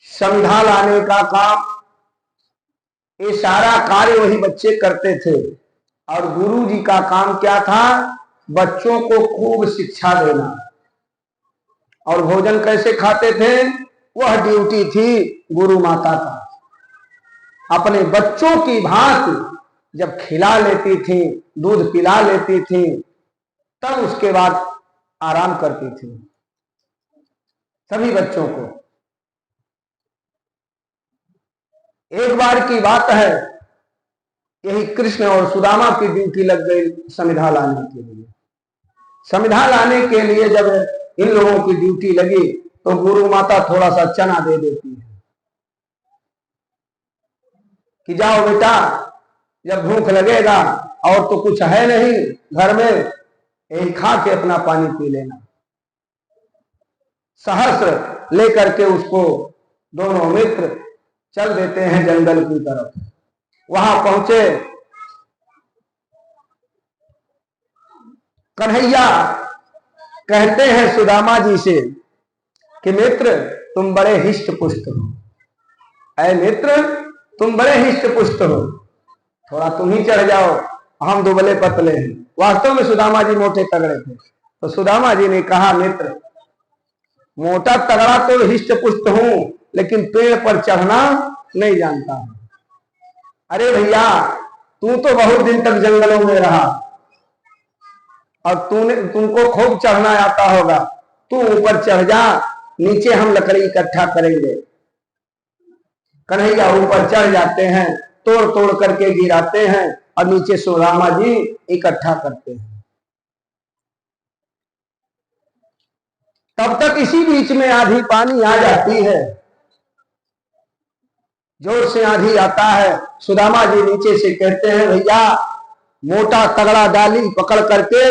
संध्या लाने का काम, ये सारा कार्य वही बच्चे करते थे। और गुरु जी का काम क्या था? बच्चों को खूब शिक्षा देना। और भोजन कैसे खाते थे? वह ड्यूटी थी गुरु माता का। अपने बच्चों की भांति जब खिला लेती थी, दूध पिला लेती थी, तब उसके बाद आराम करती थी सभी बच्चों को। एक बार की बात है, यही कृष्ण और सुदामा की ड्यूटी लग गई संविधा लाने के लिए। संविधा लाने के लिए जब इन लोगों की ड्यूटी लगी तो गुरु माता थोड़ा सा चना दे देती है कि जाओ बेटा, जब भूख लगेगा और तो कुछ है नहीं घर में, यही खा के अपना पानी पी लेना। सहस्र लेकर के उसको दोनों मित्र चल देते हैं जंगल की तरफ। वहां पहुंचे, कन्हैया कहते हैं सुदामा जी से कि मित्र तुम बड़े हिष्ट पुष्ट हो। ऐ मित्र तुम बड़े हिष्ट पुष्ट हो, थोड़ा तुम ही चढ़ जाओ, हम दुबले पतले हैं। वास्तव में सुदामा जी मोटे तगड़े थे। तो सुदामा जी ने कहा, मित्र मोटा तगड़ा तो हिष्ट पुष्ट हूं, लेकिन पेड़ पर चढ़ना नहीं जानता हूं। अरे भैया, तू तो बहुत दिन तक जंगलों में रहा और तुमको खूब चढ़ना आता होगा, तू ऊपर चढ़ जा, नीचे हम लकड़ी इकट्ठा करेंगे। कन्हैया ऊपर चढ़ जाते हैं, तोड़ तोड़ करके गिराते हैं और नीचे सुदामा जी इकट्ठा करते हैं। तब तक इसी बीच में आधी पानी आ जाती है, जोर से आंधी आता है। सुदामा जी नीचे से कहते हैं, भैया मोटा तगड़ा डाली पकड़ करके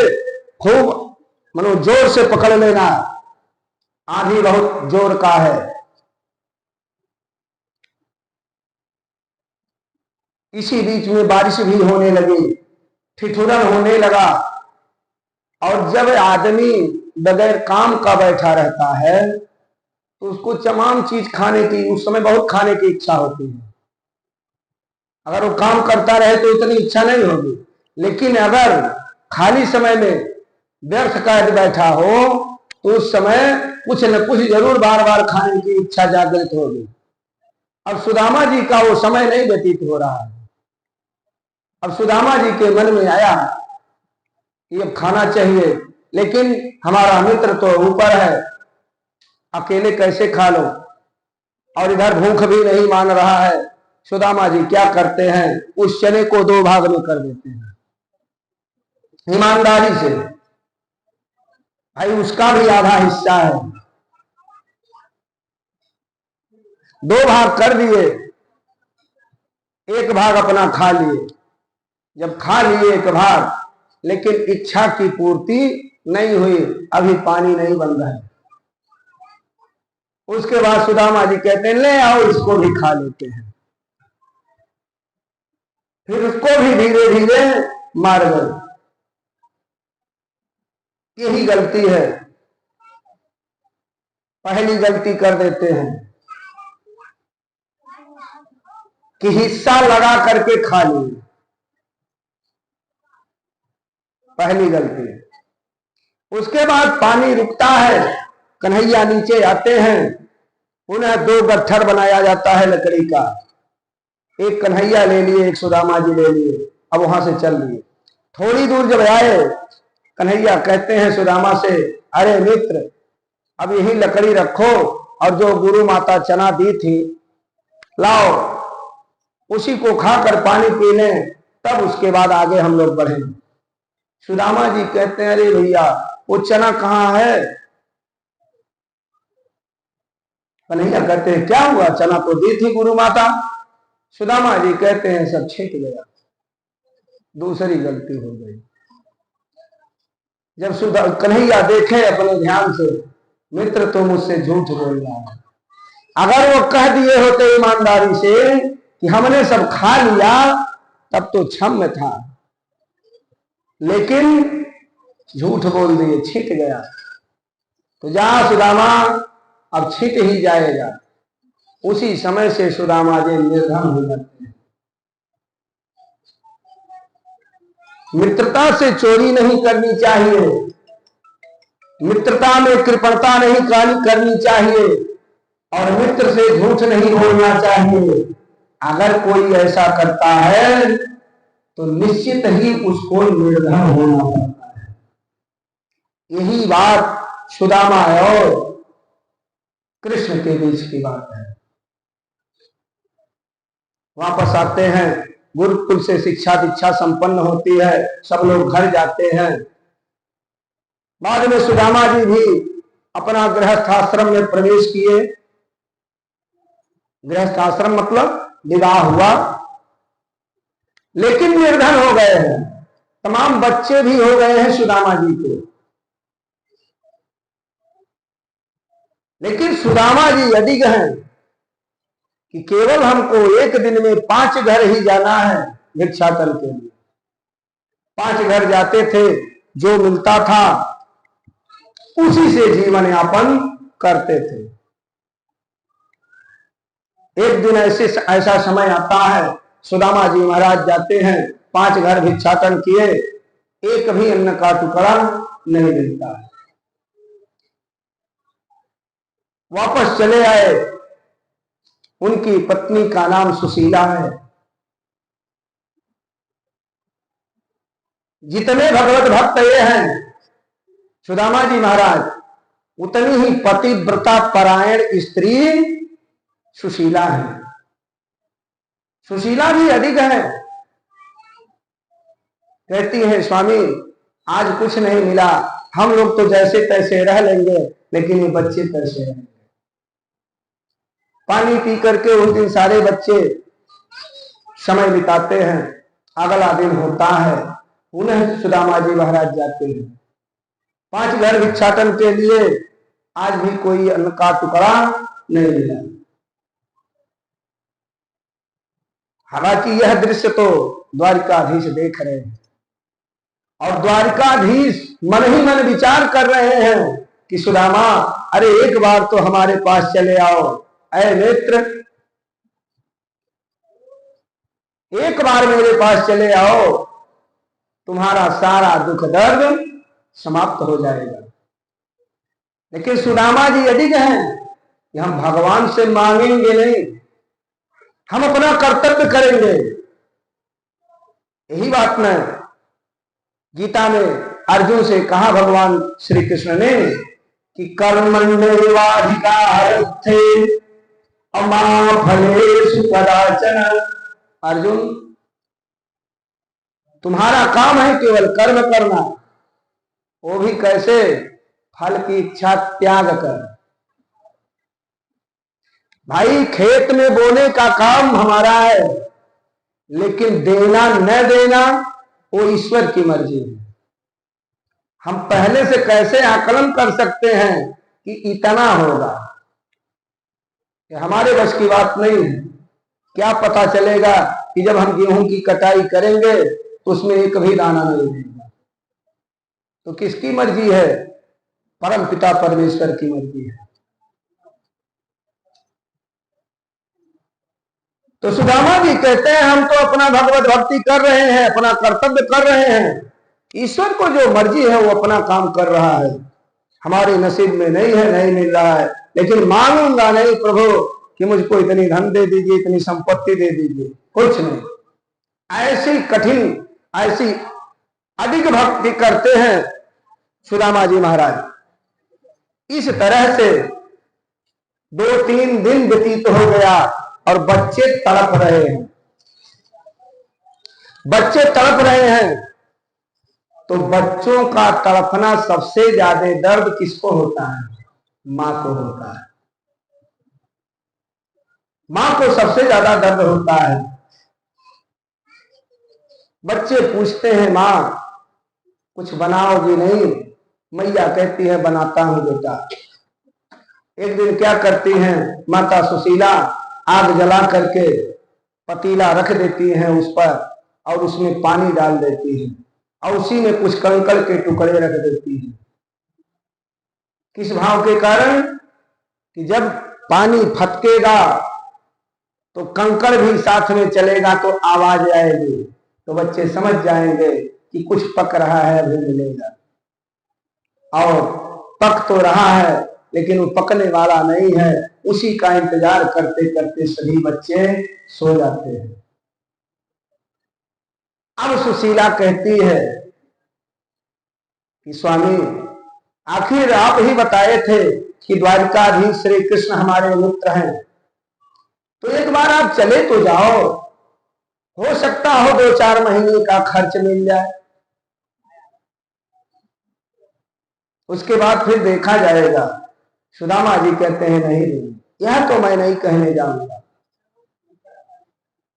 खूब मनो जोर से पकड़ लेना, आंधी बहुत जोर का है। इसी बीच में बारिश भी होने लगी, ठिठुरन होने लगा। और जब आदमी बगैर काम का बैठा रहता है तो उसको तमाम चीज खाने की, उस समय बहुत खाने की इच्छा होती है। अगर वो काम करता रहे तो इतनी इच्छा नहीं होगी, लेकिन अगर खाली समय में व्यर्थ कर बैठा हो तो उस समय कुछ न कुछ जरूर बार बार खाने की इच्छा जागृत होगी। अब सुदामा जी का वो समय नहीं व्यतीत हो रहा है। अब सुदामा जी के मन में आया कि अब खाना चाहिए, लेकिन हमारा मित्र तो ऊपर है, अकेले कैसे खा लो, और इधर भूख भी नहीं मान रहा है। सुदामा जी क्या करते हैं, उस चने को दो भाग में कर देते हैं ईमानदारी से। भाई उसका भी आधा हिस्सा है, दो भाग कर दिए, एक भाग अपना खा लिए। जब खा लिए एक भाग, लेकिन इच्छा की पूर्ति नहीं हुई, अभी पानी नहीं बन रहा है। उसके बाद सुदामा जी कहते हैं, ले आओ इसको भी खा लेते हैं। फिर उसको भी धीरे धीरे मार गए। यही गलती है, पहली गलती कर देते हैं कि हिस्सा लगा करके खा लिए, पहली गलती। उसके बाद पानी रुकता है, कन्हैया नीचे आते हैं, उन्हें दो गट्ठर बनाया जाता है लकड़ी का। एक कन्हैया ले लिए, एक सुदामा जी ले लिए। अब वहां से चल लिए, थोड़ी दूर जब आए, कन्हैया कहते हैं सुदामा से, अरे मित्र अब यही लकड़ी रखो और जो गुरु माता चना दी थी लाओ, उसी को खाकर पानी पी लें, तब उसके बाद आगे हम लोग बढ़ेंगे। सुदामा जी कहते हैं, अरे भैया वो चना कहाँ है? कन्हैया कहते हैं, क्या हुआ, चना तो दी थी गुरु माता। सुदामा जी कहते हैं, सब छिट गया, दूसरी गलती हो गई। जब कन्हैया देखे अपने ध्यान से, मित्र तो मुझसे झूठ बोल रहा है। अगर वो कह दिए होते ईमानदारी से कि हमने सब खा लिया, तब तो क्षम्य था, लेकिन झूठ बोल दिए, छिट गया। तो जा सुदामा, अब छिट ही जाएगा। उसी समय से सुदामा जी निर्धन हो जाते हैं। मित्रता से चोरी नहीं करनी चाहिए, मित्रता में कृपणता नहीं करनी चाहिए, और मित्र से झूठ नहीं बोलना चाहिए। अगर कोई ऐसा करता है तो निश्चित ही उसको निर्धन होना पड़ता है। यही बात सुदामा और कृष्ण के बीच की बात है। वापस आते हैं, गुरुकुल से शिक्षा दीक्षा संपन्न होती है, सब लोग घर जाते हैं। बाद में सुदामा जी भी अपना गृहस्थ आश्रम में प्रवेश किए। गृहस्थ आश्रम मतलब विवाह हुआ, लेकिन निर्धन हो गए हैं। तमाम बच्चे भी हो गए हैं सुदामा जी को, लेकिन सुदामा जी अडिग हैं कि केवल हमको एक दिन में 5 घर ही जाना है भिक्षाटन के लिए। 5 घर जाते थे, जो मिलता था उसी से जीवन यापन करते थे। एक दिन ऐसा समय आता है, सुदामा जी महाराज जाते हैं, 5 घर भिक्षाटन किए, एक भी अन्न का टुकड़ा नहीं मिलता है। वापस चले आए। उनकी पत्नी का नाम सुशीला है। जितने भगवत भक्त ये हैं सुदामा जी महाराज, उतनी ही पतिव्रता परायण स्त्री सुशीला है। सुशीला भी अधिक है। कहती है, स्वामी आज कुछ नहीं मिला, हम लोग तो जैसे तैसे रह लेंगे, लेकिन ये बच्चे कैसे रहेंगे। पानी पी करके उस दिन सारे बच्चे समय बिताते हैं। अगला दिन होता है, पुनः सुदामा जी महाराज जाते हैं 5 घर भिक्षाटन के लिए। आज भी कोई अन्न का टुकड़ा नहीं मिला। हालांकि यह दृश्य तो द्वारिकाधीश देख रहे हैं, और द्वारिकाधीश मन ही मन विचार कर रहे हैं कि सुदामा, अरे एक बार तो हमारे पास चले आओ, ऐ नेत्र, एक बार मेरे पास चले आओ, तुम्हारा सारा दुख दर्द समाप्त हो जाएगा। लेकिन सुदामा जी अडिग हैं कि हम भगवान से मांगेंगे नहीं, हम अपना कर्तव्य करेंगे। यही बात में गीता में अर्जुन से कहा भगवान श्री कृष्ण ने कि कर्मण्येवाधिकारस्थे अमा फलेषु कदाचन। अर्जुन, तुम्हारा काम है केवल कर्म करना, वो भी कैसे? फल की इच्छा त्याग कर। भाई, खेत में बोने का काम हमारा है, लेकिन देना न देना वो ईश्वर की मर्जी है। हम पहले से कैसे आकलन कर सकते हैं कि इतना होगा? कि हमारे बस की बात नहीं है। क्या पता चलेगा कि जब हम गेहूं की कटाई करेंगे तो उसमें एक भी दाना नहीं देगा। तो किसकी मर्जी है? परम पिता परमेश्वर की मर्जी है। तो सुदामा जी कहते हैं, हम तो अपना भगवत भक्ति कर रहे हैं, अपना कर्तव्य कर रहे हैं, ईश्वर को जो मर्जी है वो अपना काम कर रहा है। हमारे नसीब में नहीं है, नहीं मिल रहा है, लेकिन मांगूंगा नहीं प्रभु कि मुझको इतनी धन दे दीजिए, इतनी संपत्ति दे दीजिए, कुछ नहीं। ऐसी कठिन, ऐसी अधिक भक्ति करते हैं सुदामा जी महाराज। इस तरह से 2-3 दिन व्यतीत हो गया और बच्चे तड़प रहे हैं। बच्चे तड़प रहे हैं, तो बच्चों का तड़पना सबसे ज्यादा दर्द किसको होता है? मां को होता है। मां को सबसे ज्यादा दर्द होता है। बच्चे पूछते हैं, मां कुछ बनाओगी नहीं? मैया कहती है, बनाता हूं बेटा। एक दिन क्या करती हैं माता सुशीला, आग जला करके पतीला रख देती हैं उस पर, और उसमें पानी डाल देती हैं, और उसी में कुछ कंकड़ के टुकड़े रख देती हैं। किस भाव के कारण? कि जब पानी फटकेगा तो कंकड़ भी साथ में चलेगा तो आवाज आएगी, तो बच्चे समझ जाएंगे कि कुछ पक रहा है, अभी मिलेगा। और पक तो रहा है लेकिन वो पकने वाला नहीं है, उसी का इंतजार करते करते सभी बच्चे सो जाते हैं। अब सुशीला कहती है कि स्वामी, आखिर आप ही बताए थे कि द्वारिकाधीश श्री कृष्ण हमारे मित्र हैं, तो एक बार आप चले तो जाओ, हो सकता हो 2-4 महीने का खर्च मिल जाए, उसके बाद फिर देखा जाएगा। सुदामा जी कहते हैं नहीं, यह तो मैं नहीं कहने जाऊंगा,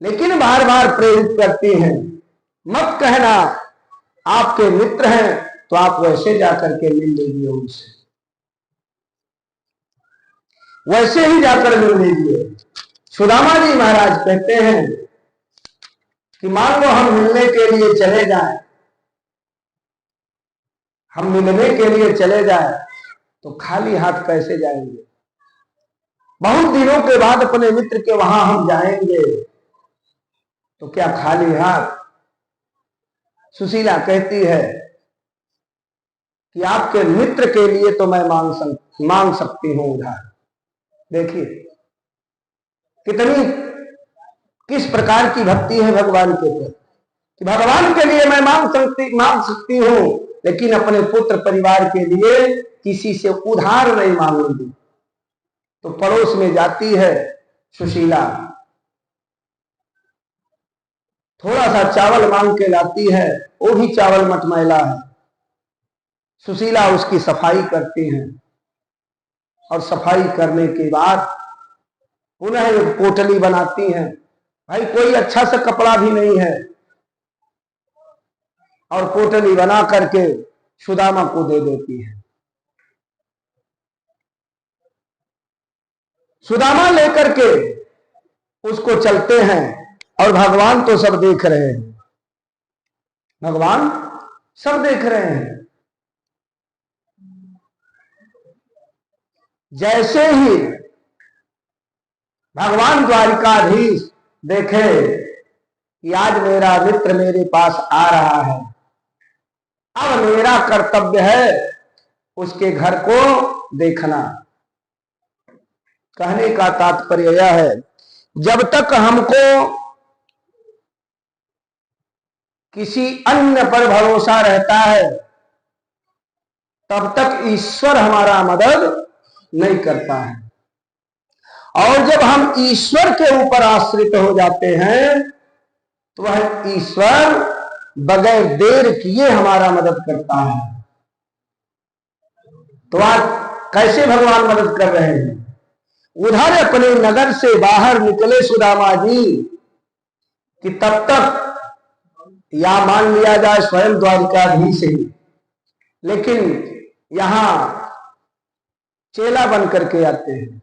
लेकिन बार बार प्रेरित करती हैं, मत कहना, आपके मित्र हैं तो आप वैसे जाकर के मिल लीजिए उनसे, वैसे ही जाकर मिल लीजिए। सुदामा जी महाराज कहते हैं कि मान लो हम मिलने के लिए चले जाएं, हम मिलने के लिए चले जाएं तो खाली हाथ कैसे जाएंगे? बहुत दिनों के बाद अपने मित्र के वहां हम जाएंगे तो क्या खाली हाथ? सुशीला कहती है कि आपके मित्र के लिए तो मैं मांग सकती हूं उधार। देखिए किस प्रकार की भक्ति है भगवान के प्रति, कि भगवान के लिए मैं मांग सकती हूं, लेकिन अपने पुत्र परिवार के लिए किसी से उधार नहीं मांगूंगी। तो पड़ोस में जाती है सुशीला, थोड़ा सा चावल मांग के लाती है, वो भी चावल मटमैला है। सुशीला उसकी सफाई करती हैं और सफाई करने के बाद पुनः एक पोटली बनाती हैं। भाई कोई अच्छा सा कपड़ा भी नहीं है, और पोटली बना करके सुदामा को दे देती है। सुदामा लेकर के उसको चलते हैं, और भगवान तो सब देख रहे हैं, भगवान सब देख रहे हैं। जैसे ही भगवान द्वारिकाधीश देखे कि आज मेरा मित्र मेरे पास आ रहा है, अब मेरा कर्तव्य है उसके घर को देखना। कहने का तात्पर्य यह है, जब तक हमको किसी अन्य पर भरोसा रहता है तब तक ईश्वर हमारा मदद नहीं करता है, और जब हम ईश्वर के ऊपर आश्रित हो जाते हैं तो वह ईश्वर बगैर देर किए हमारा मदद करता है। तो आज कैसे भगवान मदद कर रहे हैं? उधर अपने नगर से बाहर निकले सुदामा जी कि तब तक या मान लिया जाए स्वयं द्वारिकाधीश ही, लेकिन यहां चेला बन करके आते हैं।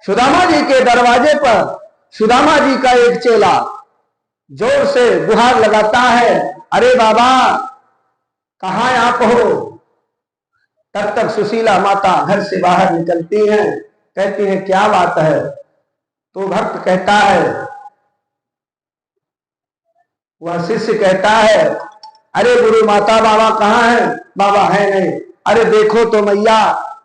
सुदामा जी के दरवाजे पर सुदामा जी का एक चेला जोर से गुहार लगाता है, अरे बाबा कहां आप हो? तब तक सुशीला माता घर से बाहर निकलती हैं, कहती हैं क्या बात है? तो भक्त कहता है, वह शिष्य कहता है, अरे गुरु माता बाबा कहाँ हैं? बाबा है नहीं। अरे देखो तो मैया,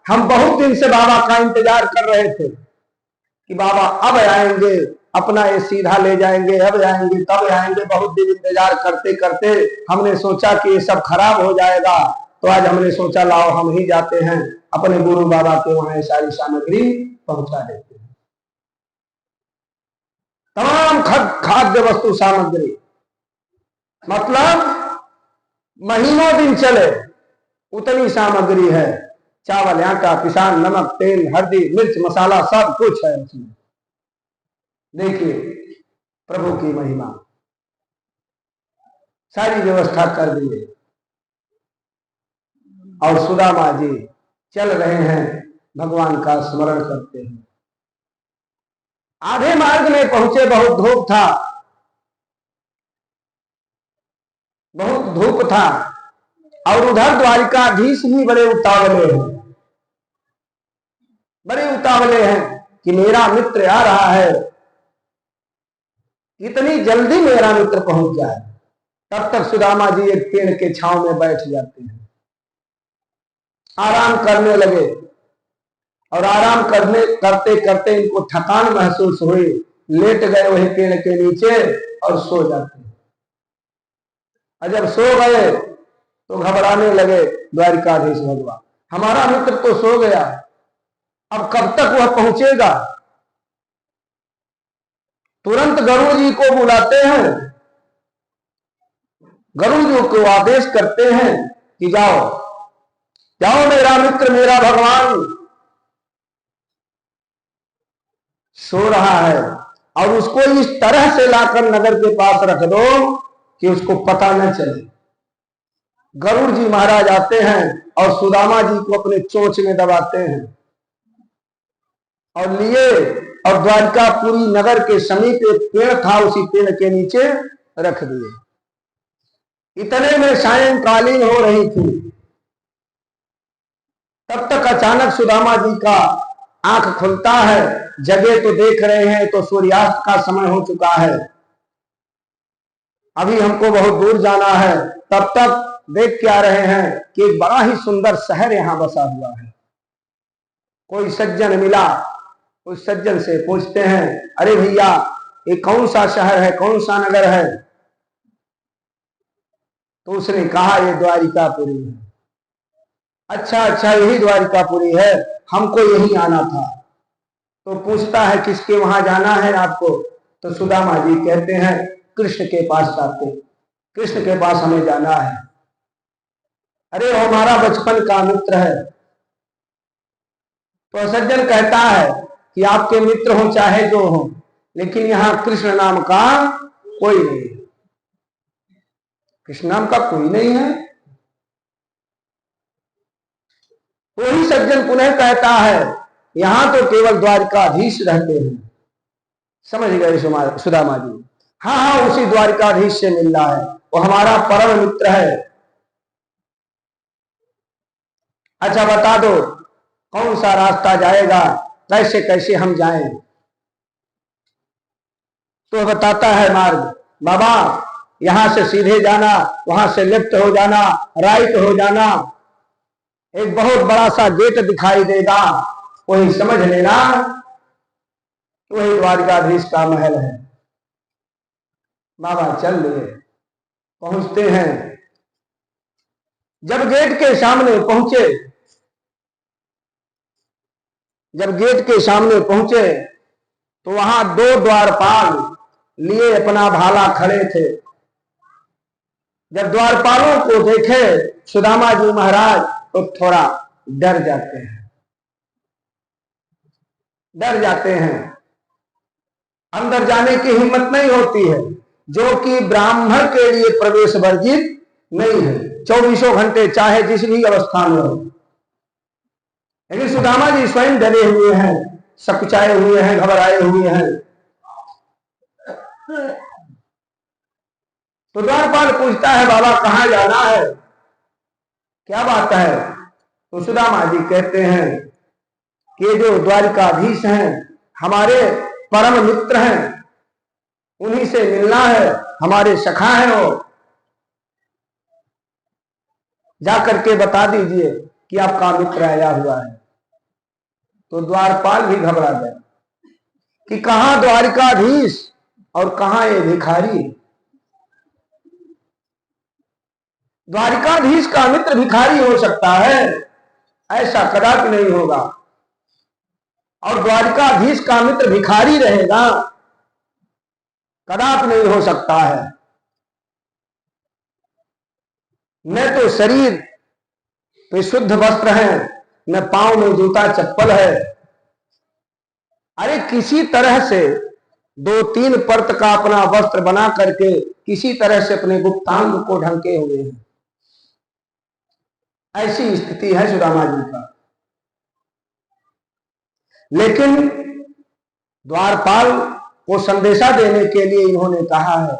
हम बहुत दिन से बाबा का इंतजार कर रहे थे कि बाबा अब आएंगे, अपना ये सीधा ले जाएंगे, अब आएंगे तब आएंगे। बहुत दिन इंतजार करते करते हमने सोचा कि ये सब खराब हो जाएगा, तो आज हमने सोचा लाओ हम ही जाते हैं, अपने गुरु बाबा के वहां सारी सामग्री पहुंचा देते हैं। तमाम खाद्य वस्तु सामग्री, मतलब महीनों दिन चले उतनी सामग्री है। चावल, आटा, किसान, नमक, तेल, हल्दी, मिर्च, मसाला सब कुछ है उसमें। देखिए प्रभु की महिमा, सारी व्यवस्था कर दी है। और सुदामा जी चल रहे हैं, भगवान का स्मरण करते हैं। आधे मार्ग में पहुंचे, बहुत धूप था, बहुत धूप था, और उधर द्वारिकाधीश भी बड़े उतावले हैं। बड़े उतावले हैं कि मेरा मित्र आ रहा है, इतनी जल्दी मेरा मित्र पहुंच जाए। तब तक सुदामा जी एक पेड़ के छांव में बैठ जाते हैं, आराम करने लगे। और आराम करते करते इनको थकान महसूस हुई, लेट गए वही पेड़ के नीचे और सो जाते हैं। और जब सो गए तो घबराने लगे द्वारिकाधीश भगवान, हमारा मित्र तो सो गया, अब कब तक वह पहुंचेगा। तुरंत गरुड़ जी को बुलाते हैं, गरुड़ जी को आदेश करते हैं कि जाओ जाओ, मेरा मित्र मेरा भगवान सो रहा है, और उसको इस तरह से लाकर नगर के पास रख दो कि उसको पता न चले। गरुड़ जी महाराज आते हैं और सुदामा जी को अपने चोंच में दबाते हैं और लिए, और द्वारिकापुरी नगर के समीप एक पेड़ था, उसी पेड़ के नीचे रख दिए। इतने में सायंकालीन हो रही थी। तब तक अचानक सुदामा जी का आंख खुलता है, जगह तो देख रहे हैं तो सूर्यास्त का समय हो चुका है, अभी हमको बहुत दूर जाना है। तब तक देख के आ रहे हैं कि एक बड़ा ही सुंदर शहर यहां बसा हुआ है। कोई सज्जन मिला, उस सज्जन से पूछते हैं, अरे भैया ये कौन सा शहर है, कौन सा नगर है। तो उसने कहा ये द्वारिकापुरी है। अच्छा अच्छा, यही द्वारिकापुरी है, हमको यही आना था। तो पूछता है किसके वहां जाना है आपको। तो सुदामा जी कहते हैं कृष्ण के पास जाते, कृष्ण के पास हमें जाना है। अरे वो हमारा बचपन का मित्र है। तो सज्जन कहता है कि आपके मित्र हो चाहे जो हो, लेकिन यहां कृष्ण नाम का कोई नहीं, कृष्ण नाम का कोई नहीं है। वही सज्जन पुनः कहता है यहां तो केवल द्वारिकाधीश रहते हैं। समझ गए सुदामा जी? हाँ हाँ, उसी द्वारिकाधीश से मिल रहा है, वो हमारा परम मित्र है। अच्छा बता दो कौन सा रास्ता जाएगा, कैसे कैसे हम जाएं। तो बताता है मार्ग, बाबा यहां से सीधे जाना, वहां से लेफ्ट हो जाना, राइट हो जाना, एक बहुत बड़ा सा गेट दिखाई देगा, वही समझ लेना वही द्वारिकाधीश का महल है। बाबा चल लिए, पहुंचते हैं। जब गेट के सामने पहुंचे, जब गेट के सामने पहुंचे तो वहां दो द्वारपाल लिए अपना भाला खड़े थे। जब द्वारपालों को देखे सुदामा जी महाराज तो थोड़ा डर जाते हैं, डर जाते हैं, अंदर जाने की हिम्मत नहीं होती है, जो कि ब्राह्मण के लिए प्रवेश वर्जित नहीं है, 24 घंटे चाहे जिस भी अवस्था में हो। लेकिन सुदामा जी स्वयं डरे हुए हैं, सकुचाए हुए हैं, घबराए हुए हैं। तो द्वारपाल पूछता है बाबा कहां जाना है, क्या बात है। तो सुदामा जी कहते हैं कि जो द्वारिकाधीश हैं हमारे परम मित्र हैं, उन्हीं से मिलना है, हमारे सखा हैं वो, जाकर के बता दीजिए कि आपका मित्र आया हुआ है। तो द्वारपाल भी घबरा गए कि कहां द्वारिकाधीश और कहां ये भिखारी। द्वारिकाधीश का मित्र भिखारी हो सकता है, ऐसा कदापि नहीं होगा। और द्वारिकाधीश का मित्र भिखारी रहेगा, कदापि नहीं हो सकता है। न तो शरीर पे शुद्ध वस्त्र है, न पांव में जूता चप्पल है। अरे किसी तरह से 2-3 परत का अपना वस्त्र बना करके किसी तरह से अपने गुप्तांग को ढंके हुए हैं। ऐसी स्थिति है सुदामा जी का। लेकिन द्वारपाल को संदेशा देने के लिए इन्होंने कहा है,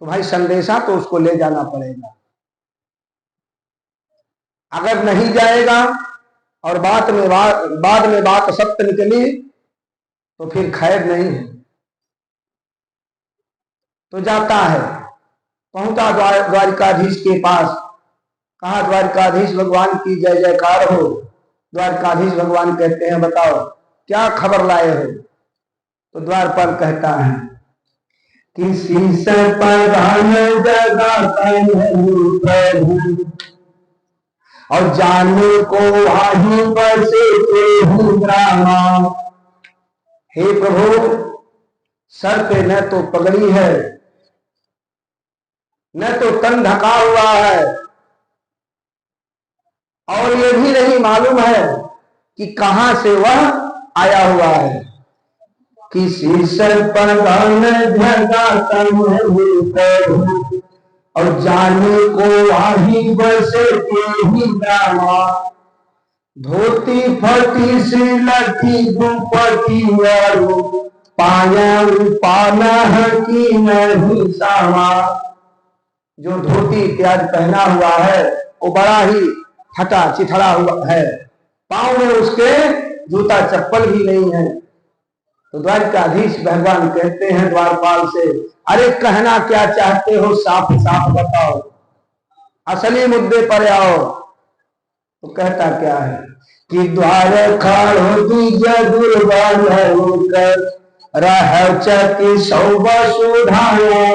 तो भाई संदेशा तो उसको ले जाना पड़ेगा। अगर नहीं जाएगा और बाद में बात सत्य निकली तो फिर खैर नहीं है। तो जाता है, पहुंचा द्वारिकाधीश के पास। कहा द्वारिकाधीश भगवान की जय जयकार हो। द्वारिकाधीश भगवान कहते हैं बताओ क्या खबर लाए हो। तो द्वारपाल कहता है किसी से प्रधान प्रभु और जाने को वहीं बसे रामा। हे प्रभु सर पे न तो पगड़ी है न तो तन ढका हुआ है और ये भी नहीं मालूम है कि कहां से वह आया हुआ है। किसी से प्रधान और जाने को वहीं बसे रामा। धोती फटी सी लठी दुपटी पाया पाना की नहीं सामा। जो धोती इत्यादि पहना हुआ है वो बड़ा ही फटा चिथड़ा हुआ है, पांव में उसके जूता चप्पल भी नहीं है। तो द्वारिकाधीश भगवान कहते हैं द्वारपाल से अरे कहना क्या चाहते हो, साफ साफ बताओ, असली मुद्दे पर आओ। तो कहता क्या है कि द्वार खाड़ो दीज दुर्बल होकर रह चकी सौब सुधाया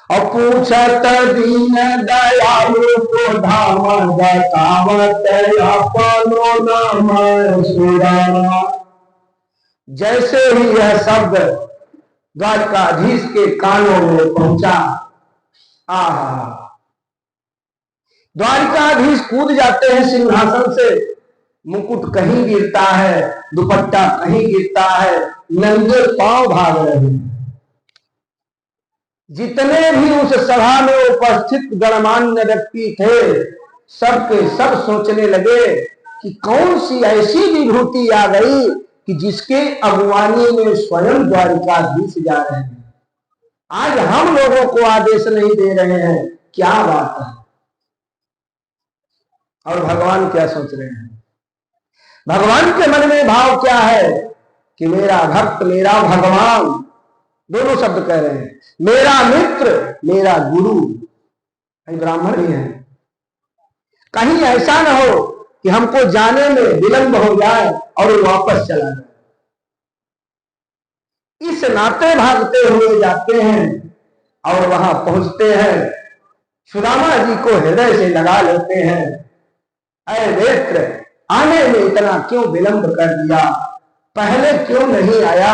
और पूछत दीन दयालु को धाम बतावत अपनो नाम सुरामा। जैसे ही यह शब्द द्वारकाधीश के कानों में पहुंचा, आहा, द्वारिकाधीश कूद जाते हैं सिंहासन से। मुकुट कहीं गिरता है, दुपट्टा कहीं गिरता है, नंगे पांव भाग रहे हैं। जितने भी उस सभा में उपस्थित गणमान्य व्यक्ति थे सबके सब सोचने लगे कि कौन सी ऐसी विभूति आ गई कि जिसके अगुवानी में स्वयं द्वारिकाधीश जा रहे हैं। आज हम लोगों को आदेश नहीं दे रहे हैं, क्या बात है। और भगवान क्या सोच रहे हैं, भगवान के मन में भाव क्या है कि मेरा भक्त मेरा भगवान, दोनों शब्द कह रहे हैं, मेरा मित्र मेरा गुरु। ब्राह्मण ही है, कहीं ऐसा न हो कि हमको जाने में विलंब हो जाए और वो वापस चला जाए। इस नाते भागते हुए जाते हैं और वहां पहुंचते हैं, सुदामा जी को हृदय से लगा लेते हैं। अरे मित्र, आने में इतना क्यों विलंब कर दिया, पहले क्यों नहीं आया।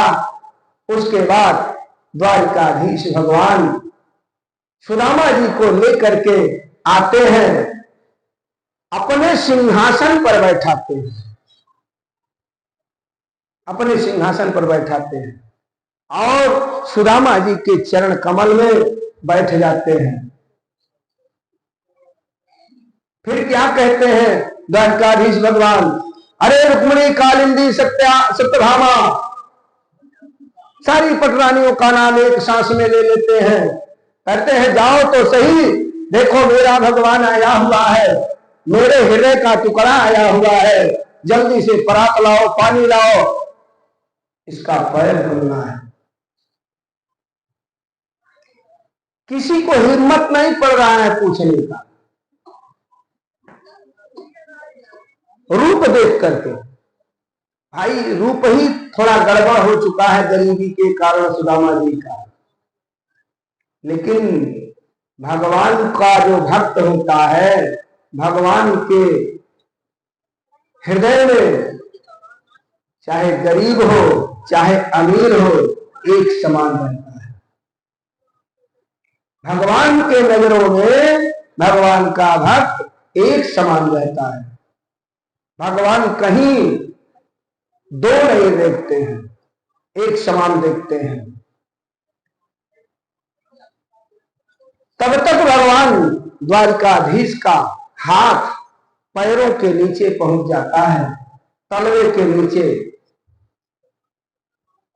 उसके बाद द्वारिकाधीश भगवान सुदामा जी को लेकर के आते हैं, अपने सिंहासन पर बैठाते हैं, अपने सिंहासन पर बैठाते हैं और सुदामा जी के चरण कमल में बैठ जाते हैं। फिर क्या कहते हैं द्वारकाधीश भगवान, अरे रुक्मिणी कालिंदी सत्यभामा, सारी पटरानियों का नाम एक सांस में ले लेते हैं। कहते हैं जाओ तो सही, देखो मेरा भगवान आया हुआ है, मेरे हृदय का टुकड़ा आया हुआ है, जल्दी से परात लाओ, पानी लाओ, इसका पैर धुलना है। किसी को हिम्मत नहीं पड़ रहा है पूछने का, रूप देख करके। भाई रूप ही थोड़ा गड़बड़ हो चुका है गरीबी के कारण सुदामा जी का, लेकिन भगवान का जो भक्त होता है, भगवान के हृदय में चाहे गरीब हो चाहे अमीर हो एक समान रहता है। भगवान के नजरों में भगवान का भक्त एक समान रहता है। भगवान कहीं दो नहीं देखते हैं, एक समान देखते हैं। तब तक भगवान द्वारिकाधीश का हाथ पैरों के नीचे पहुंच जाता है, तलवे के नीचे।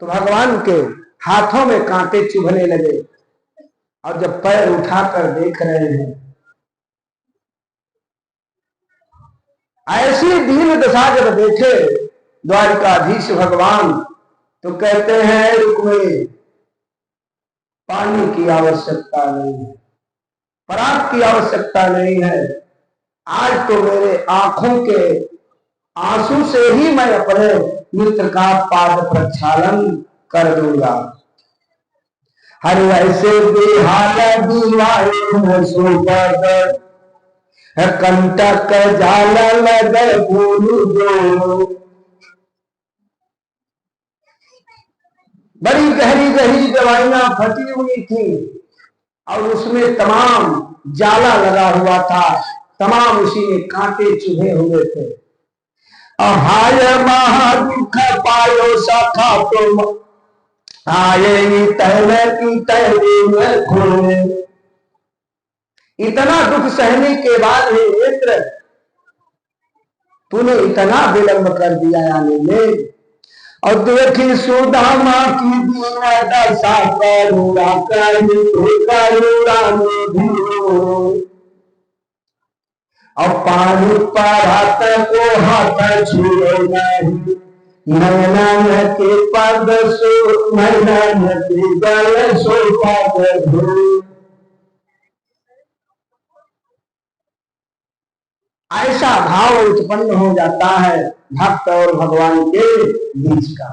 तो भगवान के हाथों में कांटे चुभने लगे और जब पैर उठाकर देख रहे हैं ऐसी दीन दशा जब देखे द्वारिकाधीश भगवान तो कहते हैं रुक्मिणी, पानी की आवश्यकता नहीं है, पराग की आवश्यकता नहीं है, आज तो मेरे आंखों के आंसू से ही मैं अपने मित्र का पाद प्रक्षालन कर दूंगा। हर ऐसे बेहाल दीवार सोकर कंटक जाल लगे दो। बड़ी गहरी गहरी दवाइयां फटी हुई थी और उसमें तमाम जाला लगा हुआ था, तमाम उसी में कांटे चुभे हुए थे। हाय महादुख पायो सखा तुम आये तहने की तहने खोले। इतना दुख सहने के बाद हे मित्र तूने इतना विलंब कर दिया आने में। और देखी सुदामा की दीन दशा करुणा करुणा और पानी पर हाथ को हाथ छुए नहीं, नैनन के पद सो नैनन के गल सो पद धो। ऐसा भाव उत्पन्न हो जाता है भक्त और भगवान के बीच का।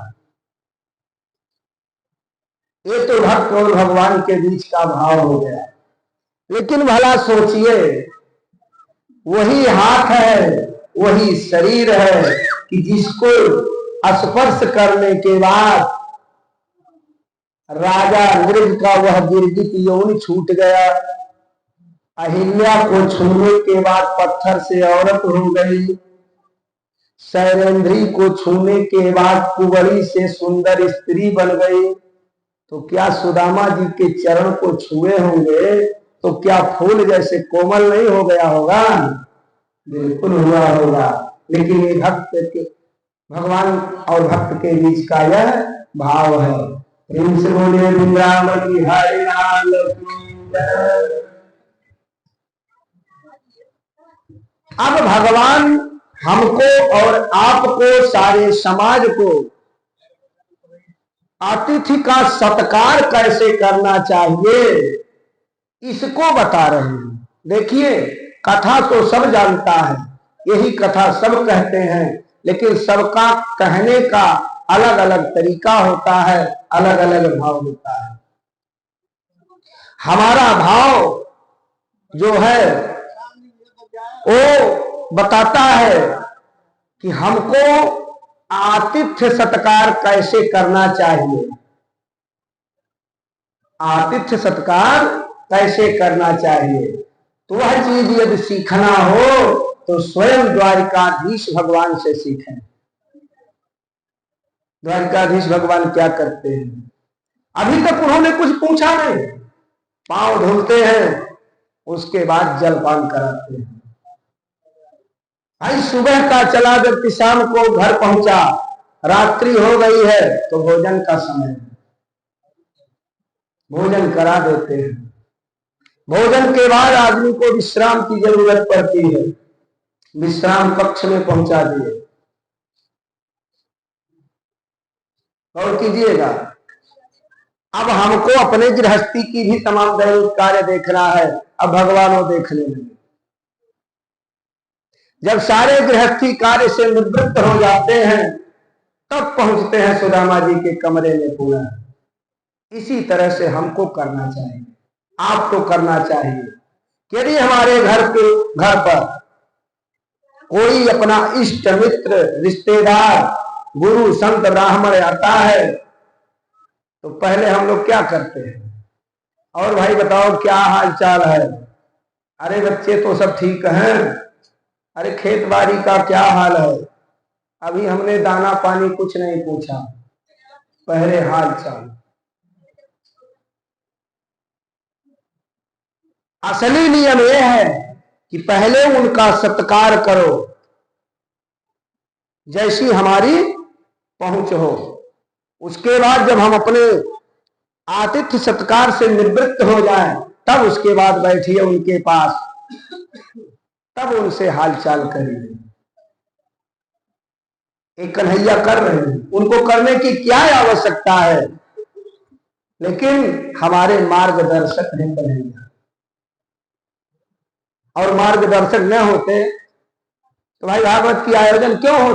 ये तो भक्त और भगवान के बीच का भाव हो गया। लेकिन भला सोचिए, वही हाथ है, वही शरीर है कि जिसको स्पर्श करने के बाद राजा मृग का वह गिरगिट यौन छूट गया, अहिल्या को छूने के बाद पत्थर से औरत हो गई, शैलेंद्री को छूने के बाद कुंवरी से सुंदर स्त्री बन गई। तो क्या सुदामा जी के चरण को छुए होंगे तो क्या फूल जैसे कोमल नहीं हो गया होगा? बिल्कुल हुआ होगा। लेकिन ये भक्त के भगवान और भक्त के बीच का यह भाव है। प्रेम से बोले वृंदावन की हरि लाल की जय। अब भगवान हमको और आपको, सारे समाज को अतिथि का सत्कार कैसे करना चाहिए इसको बता रहे हैं। देखिए, कथा तो सब जानता है, यही कथा सब कहते हैं, लेकिन सबका कहने का अलग अलग तरीका होता है, अलग अलग भाव होता है। हमारा भाव जो है वो बताता है कि हमको आतिथ्य सत्कार कैसे करना चाहिए। आतिथ्य सत्कार कैसे करना चाहिए, तो वह चीज यदि सीखना हो तो स्वयं द्वारिकाधीश भगवान से सीखें। द्वारिकाधीश भगवान क्या करते हैं? अभी तक उन्होंने कुछ पूछा नहीं, पांव धुलते हैं, उसके बाद जलपान कराते हैं। भाई सुबह का चला व्यक्ति शाम को घर पहुंचा, रात्रि हो गई है तो भोजन का समय, भोजन करा देते हैं। भोजन के बाद आदमी को विश्राम की जरूरत पड़ती है, विश्राम कक्ष में पहुंचा दिए। और कीजिएगा, अब हमको अपने गृहस्थी की भी तमाम दैनिक कार्य देखना है। अब भगवान वो देखने लगे। जब सारे गृहस्थी कार्य से निवृत्त हो जाते हैं तब पहुंचते हैं सुदामा जी के कमरे में पुनः। इसी तरह से हमको करना चाहिए, आपको करना चाहिए। यदि हमारे घर पर कोई अपना इष्ट मित्र रिश्तेदार गुरु संत ब्राह्मण आता है तो पहले हम लोग क्या करते हैं? और भाई बताओ क्या हाल चाल है? अरे बच्चे तो सब ठीक हैं। अरे खेत बाड़ी का क्या हाल है? अभी हमने दाना पानी कुछ नहीं पूछा, पहले हाल चाल। असली नियम यह है कि पहले उनका सत्कार करो, जैसी हमारी पहुंच हो। उसके बाद जब हम अपने आतिथ्य सत्कार से निवृत्त हो जाएं तब उसके बाद बैठिए उनके पास, तब उनसे हालचाल करिए। एक कन्हैया कर रहे हैं, उनको करने की क्या आवश्यकता है, लेकिन हमारे मार्गदर्शक हैं कन्हैया। और मार्गदर्शक न होते तो भाई भागवत की आयोजन क्यों होता।